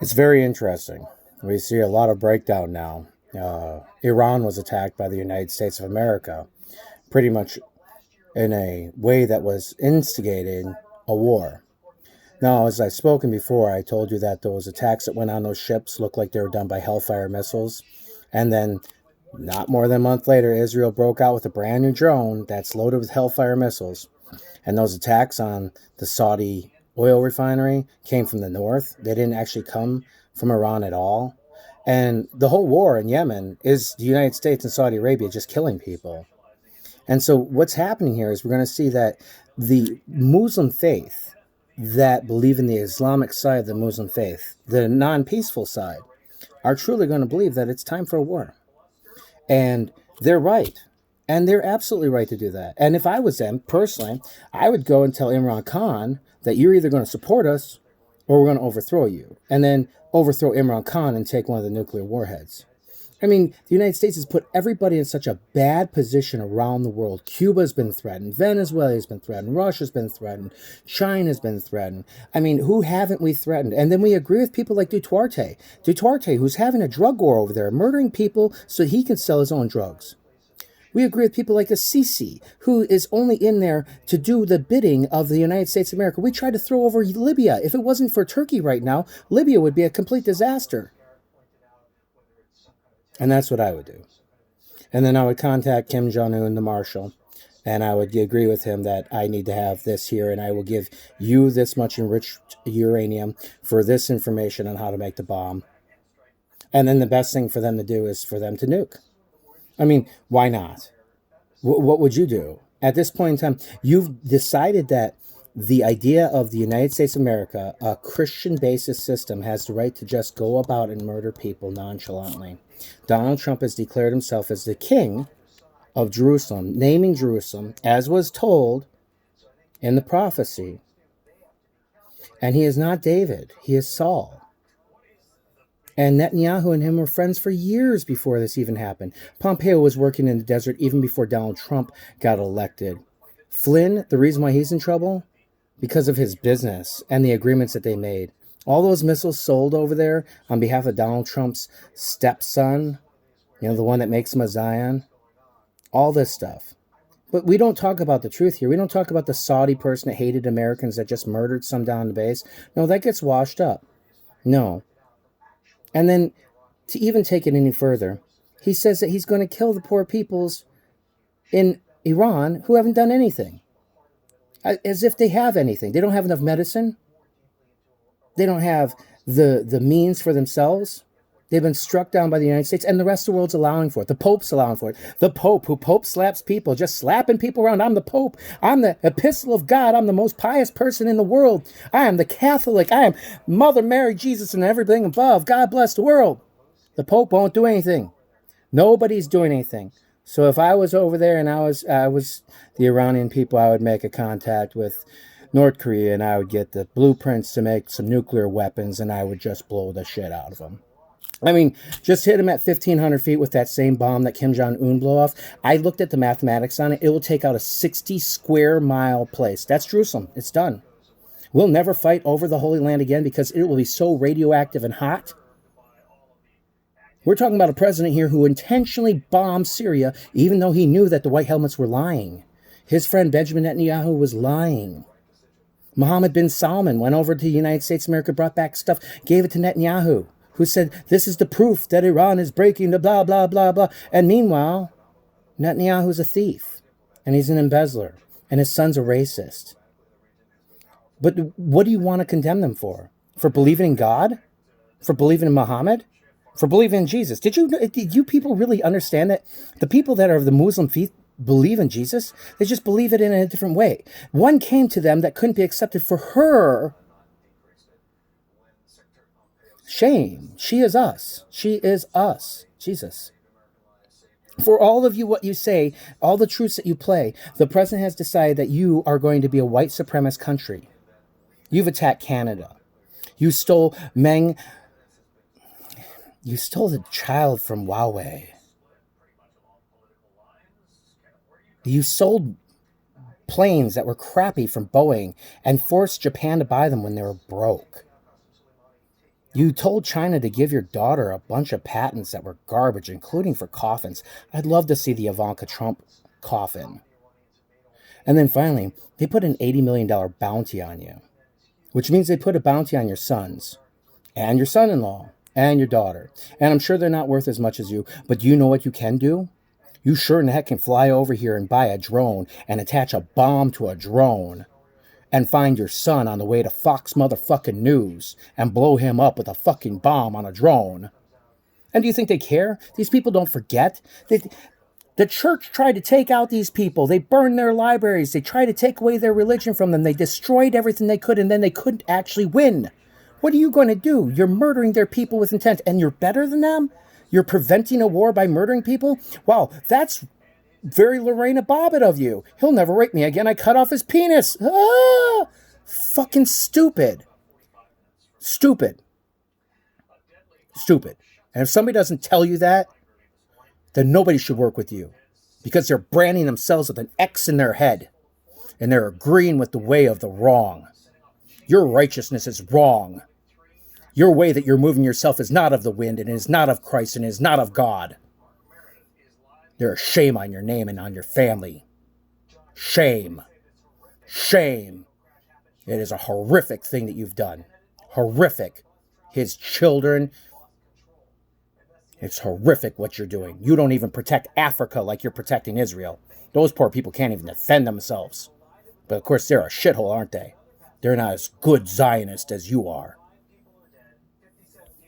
It's very interesting. We see a lot of breakdown now. Iran was attacked by the United States of America, pretty much in a way that was instigating a war. Now, as I've spoken before, I told you that those attacks that went on those ships looked like they were done by Hellfire missiles. And then, not more than a month later, Israel broke out with a brand new drone that's loaded with Hellfire missiles. And those attacks on the Saudi oil refinery came from the north. They didn't actually come from Iran at all. And the whole war in Yemen is the United States and Saudi Arabia just killing people. And so what's happening here is we're going to see that the Muslim faith that believe in the Islamic side of the Muslim faith, the non-peaceful side, are truly going to believe that it's time for a war. And they're right. And they're absolutely right to do that. And if I was them, personally, I would go and tell Imran Khan that you're either going to support us or we're going to overthrow you. And then overthrow Imran Khan and take one of the nuclear warheads. I mean, the United States has put everybody in such a bad position around the world. Cuba's been threatened. Venezuela has been threatened. Russia's been threatened. China's been threatened. I mean, who haven't we threatened? And then we agree with people like Duterte. Duterte, who's having a drug war over there, murdering people so he can sell his own drugs. We agree with people like Sisi, who is only in there to do the bidding of the United States of America. We tried to throw over Libya. If it wasn't for Turkey right now, Libya would be a complete disaster. And that's what I would do. And then I would contact Kim Jong-un, the marshal, and I would agree with him that I need to have this here, and I will give you this much enriched uranium for this information on how to make the bomb. And then the best thing for them to do is for them to nuke. I mean, why not? What would you do? At this point in time, you've decided that the idea of the United States of America, a Christian-basis system, has the right to just go about and murder people nonchalantly. Donald Trump has declared himself as the king of Jerusalem, naming Jerusalem, as was told in the prophecy. And he is not David, he is Saul. And Netanyahu and him were friends for years before this even happened. Pompeo was working in the desert even before Donald Trump got elected. Flynn, the reason why he's in trouble? Because of his business and the agreements that they made. All those missiles sold over there on behalf of Donald Trump's stepson, the one that makes him a Zion, all this stuff. But we don't talk about the truth here. We don't talk about the Saudi person that hated Americans that just murdered some down the base. No, that gets washed up. No. And then, to even take it any further, he says that he's going to kill the poor peoples in Iran who haven't done anything. As if they have anything. They don't have enough medicine. They don't have the means for themselves. They've been struck down by the United States, and the rest of the world's allowing for it. The Pope's allowing for it. The Pope, who Pope slaps people, just slapping people around. I'm the Pope. I'm the epistle of God. I'm the most pious person in the world. I am the Catholic. I am Mother Mary, Jesus, and everything above. God bless the world. The Pope won't do anything. Nobody's doing anything. So if I was over there and I was the Iranian people, I would make a contact with North Korea, and I would get the blueprints to make some nuclear weapons, and I would just blow the shit out of them. I mean, just hit him at 1,500 feet with that same bomb that Kim Jong-un blew off. I looked at the mathematics on it. It will take out a 60 square mile place. That's Jerusalem. It's done. We'll never fight over the Holy Land again because it will be so radioactive and hot. We're talking about a president here who intentionally bombed Syria, even though he knew that the White Helmets were lying. His friend Benjamin Netanyahu was lying. Mohammed bin Salman went over to the United States of America, brought back stuff, gave it to Netanyahu, who said, this is the proof that Iran is breaking the blah, blah, blah, blah. And meanwhile, Netanyahu's a thief, and he's an embezzler, and his son's a racist. But what do you want to condemn them for? For believing in God? For believing in Muhammad? For believing in Jesus? Did you people really understand that the people that are of the Muslim faith believe in Jesus? They just believe it in a different way. One came to them that couldn't be accepted for her. Shame. She is us. She is us. Jesus. For all of you, what you say, all the truths that you play, the president has decided that you are going to be a white supremacist country. You've attacked Canada. You stole Meng. You stole the child from Huawei. You sold planes that were crappy from Boeing and forced Japan to buy them when they were broke. You told China to give your daughter a bunch of patents that were garbage, including for coffins. I'd love to see the Ivanka Trump coffin. And then finally, they put an $80 million bounty on you, which means they put a bounty on your sons and your son-in-law and your daughter. And I'm sure they're not worth as much as you, but do you know what you can do? You sure in the heck can fly over here and buy a drone and attach a bomb to a drone and find your son on the way to Fox motherfucking News and blow him up with a fucking bomb on a drone. And do you think they care? These people don't forget. The church tried to take out these people. They burned their libraries. They tried to take away their religion from them. They destroyed everything they could, and then they couldn't actually win. What are you going to do? You're murdering their people with intent, and you're better than them? You're preventing a war by murdering people? Wow, that's very Lorena Bobbitt of you. He'll never rape me again. I cut off his penis. Ah! Fucking stupid. Stupid. Stupid. And if somebody doesn't tell you that, then nobody should work with you. Because they're branding themselves with an X in their head. And they're agreeing with the way of the wrong. Your righteousness is wrong. Your way that you're moving yourself is not of the wind, and it is not of Christ, and it is not of God. There's a shame on your name and on your family. Shame. Shame. It is a horrific thing that you've done. Horrific. His children. It's horrific what you're doing. You don't even protect Africa like you're protecting Israel. Those poor people can't even defend themselves. But of course, they're a shithole, aren't they? They're not as good Zionist as you are.